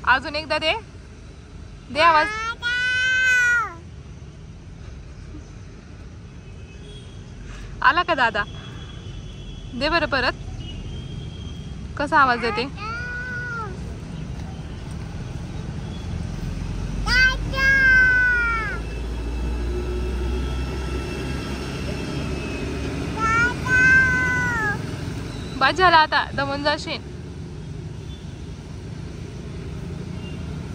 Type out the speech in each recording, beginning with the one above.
अजून एकदा दे, दे आवाज. आला का दादा? दे बरं परत. कसा आवाज देते? बस झाला आता, दमून जाशील.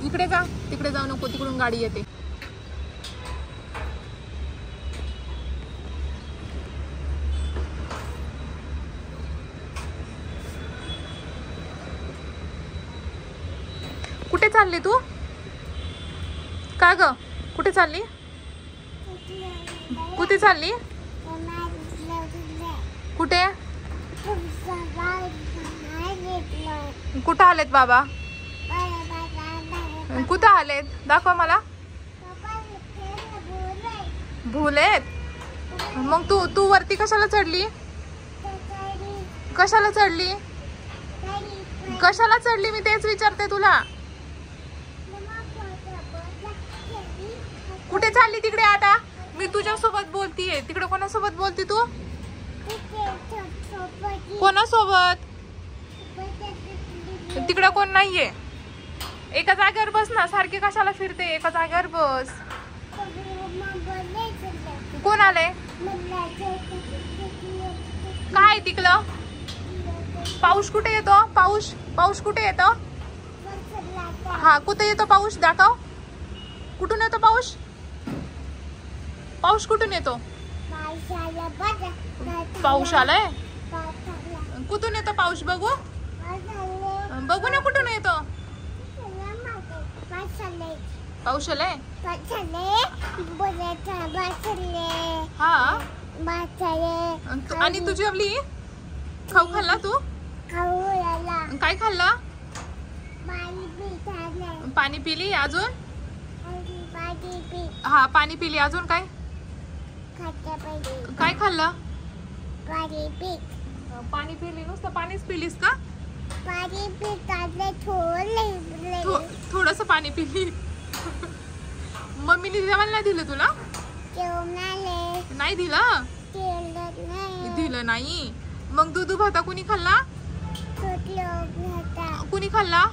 इकडे जा, तिकडे जाऊ नको, तिकडून गाडी येते. कुठे चालली तू? का ग? कुठे चालली? कुठे चालली? कुठे? कुठं आलेत बाबा? कुठं आलेत? दाखव मला. भुलेत? मग तू वरती कशाला चढली? कशाला चढली? कशाला चढली मी तेच विचारते तुला. कुठे चालली तिकडे आता? मी तुझ्या सोबत बोलतीये. तिकडे कोणासोबत बोलती तू? कोणासोबत? तिकडे कोण नाहीये. एका जागेवर बस ना, सारखे कशाला फिरते? एका जागेवर बस. कोण आले? काय तिकडं? पाऊस कुठे येतो? पाऊस कुठे येतो? हा, कुठे येतो पाऊस? दाखव. कुठून येतो पाऊस? पाऊस कुठून येतो? पाऊस आलाय. कुठून येतो पाऊस? बघू बघू ना, कुठून येतो पाऊस? आलाय. हा, आणि तू जेवली? खाऊ खाल्ला तू? काय खाल्ला? पाणी पिली. अजून? हा, पाणी पिली. अजून काय काय खाल्लं? पाणी पिली. नुसतं पाणीच पिलीस का? थोडस पाणी पिली. मम्मीने जेवण नाही दिलं तुला? नाही दिलं? दिलं नाही. मग दूध भाता कुणी खाल्ला? कुणी खाल्ला?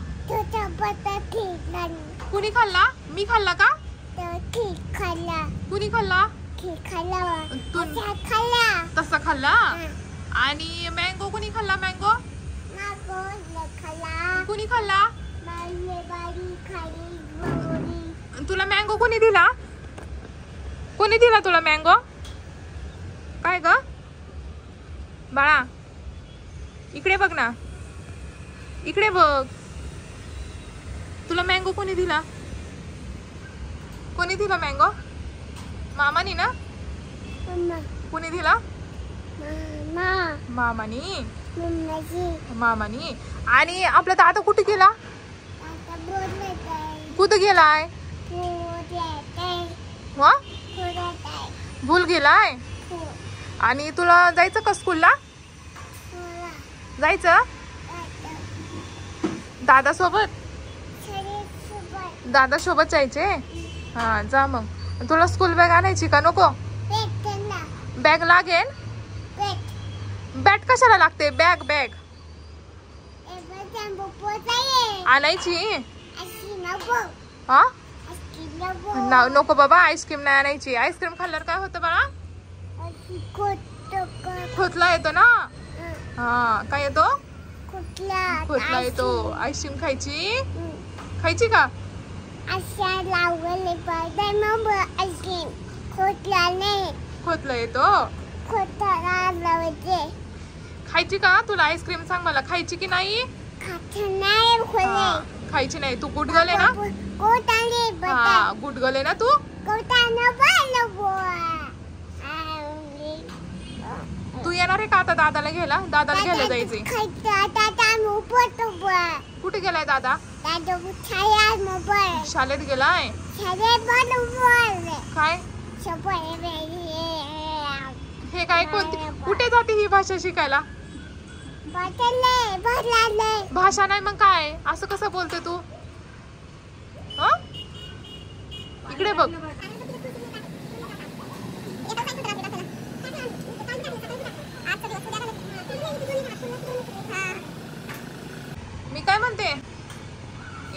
कुणी खाल्ला? मी खाल्ला का? कुणी खाल्ला? तसा खाल्ला. आणि मँगो कुणी खाल्ला? मँगो कुणी खाल्ला? तुला मँगो कुणी दिला? कोणी दिला तुला मँगो? काय ग बाळा? इकडे बघ ना, इकडे बघ. तुला मँगो कोणी दिला? कोणी दिला मँगो? मामानी ना? कोणी दिला? मामानी. मामानी. आणि आपला दादा कुठे गेला? कुठे गेलाय? भूल गेलाय. आणि तुला जायचं का स्कूलला? जायचं दादा सोबत? दादा सोबत जायचे. हा, जा मग. तुला स्कूल बॅग आणायची का नको? बॅग लागेल. बॅग कशाला लागते? बॅग आणायची. हा, नको बाबा, आईस्क्रीम नाही आणायची. आईस्क्रीम खाल्ल्यावर काय होतं बाळा? खोकला येतो ना. हा, काय येतो? खोकला येतो. आईस्क्रीम खायची का? खोकला येतो. खायची का? तुला आईस्क्रीम सांग मला, खायची की नाही? खायची नाही. तू गुडगले ना? हा, गुडगले ना तू? तू येणार आहे का आता दादाला घ्यायला? दादाला घ्यायला जायचंय. कुठे गेलाय दादा? शाळेत गेलाय. काय हे काय? कोणती? कुठे जाते ही भाषा शिकायला? भाषा नाही मग काय? असं कसं बोलते तू? इकडे बघ. मी काय म्हणते,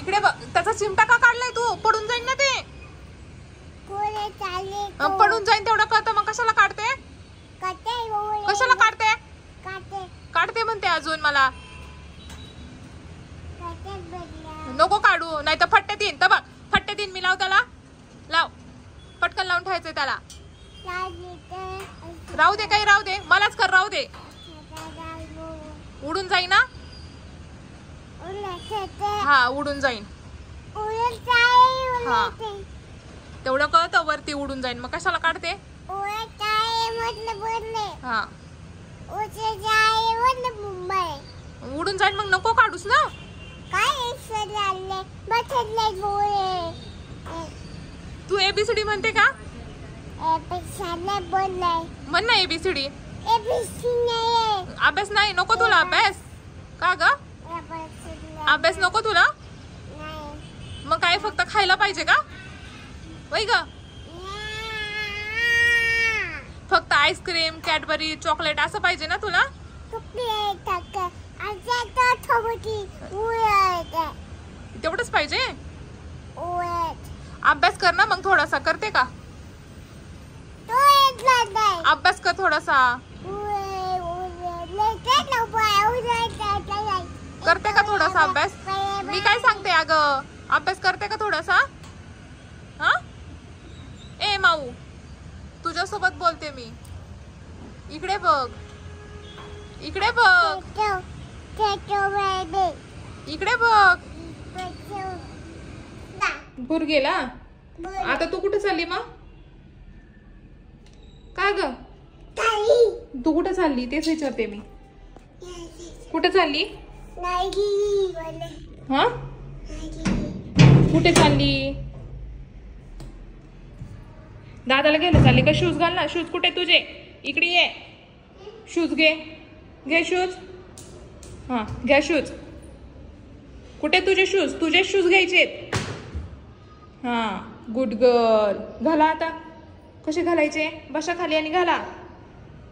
इकडे बघ. त्याचा चिमटा का काढलाय तू? पडून जाईन ना ते. पडून जाईन तेवढं कळतं, मग कशाला काढते? कशाला काढते? काढते म्हणते अजून मला. नको काढू, नाही तर फट्टे देईन. तर बघ, फट्टे देईन मी. लाव त्याला, लाव. पटकन लावून ठेवायचंय त्याला. राहू दे, काही राहू दे. मलाच कर, राहू दे. उडून जाईन ना. हा, उडून जाईन. हा, तेवढं कळतं, वरती उडून जाईन. मग कशाला काढते? हा, उडून जाईन. मग नको काढूस ना. तू एबीसीडी म्हणते का? म्हण ना एबीसीडी. अभ्यास नाही, नको तुला अभ्यास. का ग? अभ्यास नको तुला? मग काय फक्त खायला पाहिजे का? वै ग, फक्त आईस्क्रीम, कॅडबरी, चॉकलेट असं पाहिजे ना तुला? तेवढंच पाहिजे? अभ्यास कर ना मग थोडासा. करते का अभ्यास? कर थोडासा. करते का थोडासा अभ्यास? मी काय सांगते अगं, अभ्यास करते का थोडासा? हा, ए माऊ, तुझ्यासोबत बोलते मी. इकडे बघ, इकडे बघ, इकडे बघ. भूर गेला. आता तू कुठे चालली मग? का ग, तू कुठे चालली तेच विचारते मी. कुठे चालली? हा, कुठे चालली? दादाला घ्यायला चालली का? शूज घाल ना. शूज कुठे तुझे? इकडे ये. शूज घे, घे शूज. हा, घ्या शूज. कुठे तुझे शूज? तुझे शूज घ्यायचे. हा, गुड गर्ल. घाला आता. कसे घालायचे? बसा खाली आणि घाला.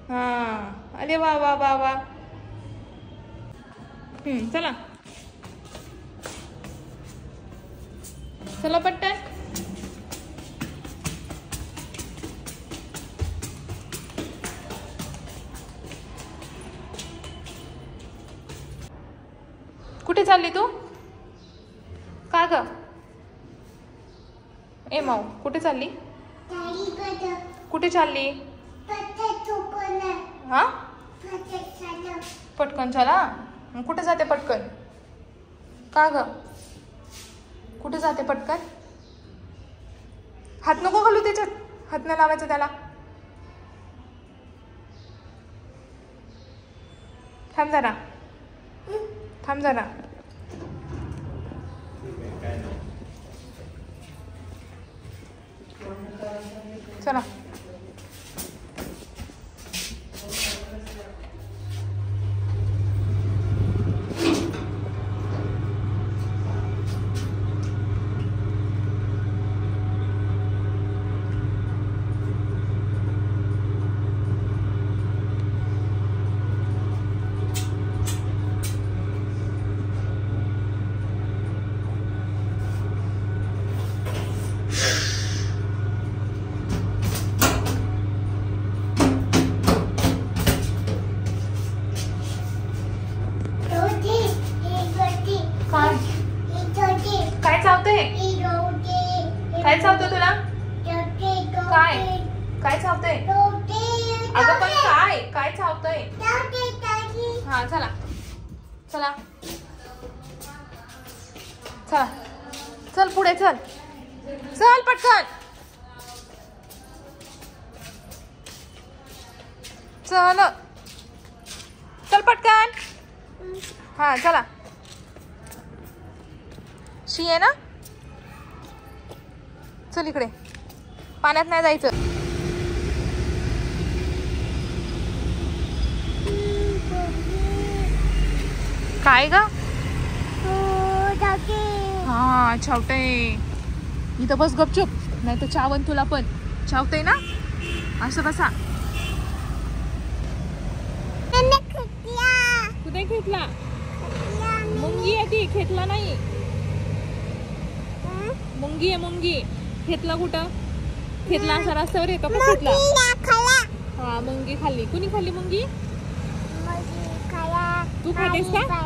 हा, अरे वा वा वा वा. चला चला पटकन. कुठे चालली तू? का ग? ए माऊ, कुठे चालली? कुठे चालली? हा, पटकन चला. कुठे जाते पटकन? का ग, कुठे जाते पटकन? हात नको घालू त्याच्यात. हात नाही लावायचं त्याला. थांब जरा, थांब जरा. चला. काय चावतंय? काय चावतंय तुला? काय काय चावतंय? अगं पण काय काय चावतंय? हा, चला चला चला. चल पुढे चल. चल पटकन. चल चल पटकन. हा, चला. शी आहे ना. चल इकडे. पाण्यात नाही जायचं. काय ग? हा, छावटे. इथं बस गपचूप. नाही तर चावन तुला पण. चावतंय ना? असं बसा. कुठे घेतला? मुंगी आहे ती, खेतला नाही. मुंगी आहे मुंगी. खेतला कुठं? खेतला असा रस्त्यावर येतो का खेतला? हा मुंगी खाल्ली. कुणी खाल्ली मुंगी? तू खातेस का?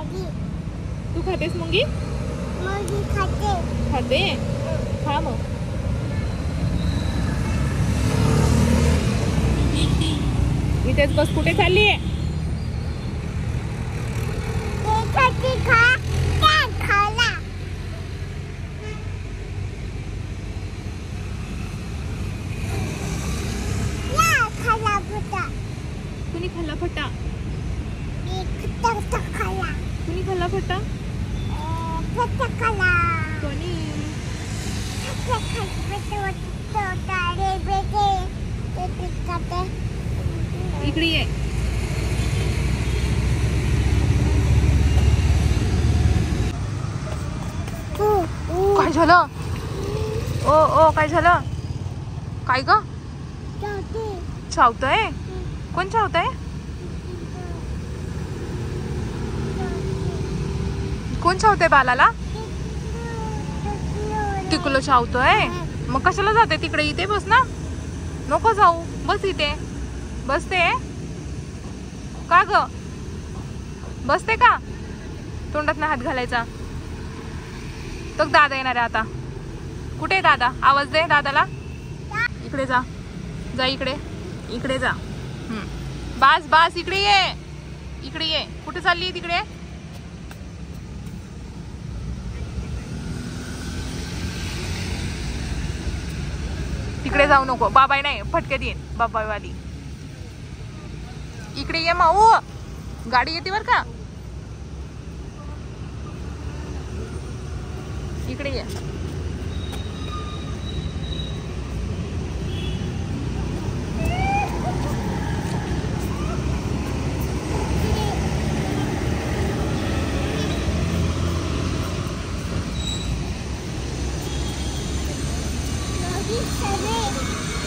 तू खातेस मुंगी? खाते. खा मग. इथेच बस. कुठे चालली आहे? कुणी खाल्ला फटा? कुणी खाल्ला फटा? कोणी? इकडे ये. काय झालं? ओ काय झालं? काय ग? चावतंय? कोण चावतंय? कोण चावतंय बालाला? टिकलो चावतोय. मग कशाला जाते तिकडे? इथे बस ना. नको जाऊ. बस इथे. बसते का ग? बसते का? तोंडात नाही हात घालायचा. तर दादा येणार आहे आता. कुठे दादा? आवाज दे दादाला. इकडे जा. जा इकडे. इकडे जा. बास बास. इकडे ये. इकडे ये. कुठे चालली तिकडे? तिकडे जाऊ नको. बाबाई नाही, फटके देईन बाबाईवाली. इकडे ये माऊ. गाडी येते बर का. इकडे ये.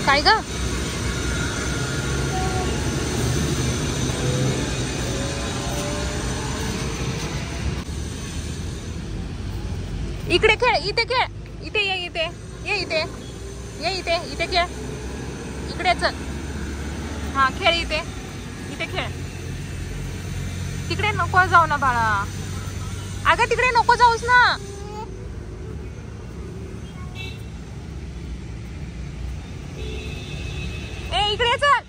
काय ग? इकडे खेळ. इथे खेळ. इथे ये. इथे ये. इथे ये. इथे इथे खेळ. इकडे चल. हा खेळ इथे. इथे खेळ. तिकडे नको जाऊ ना बाळा. अगं तिकडे नको जाऊस ना. इकडे चल.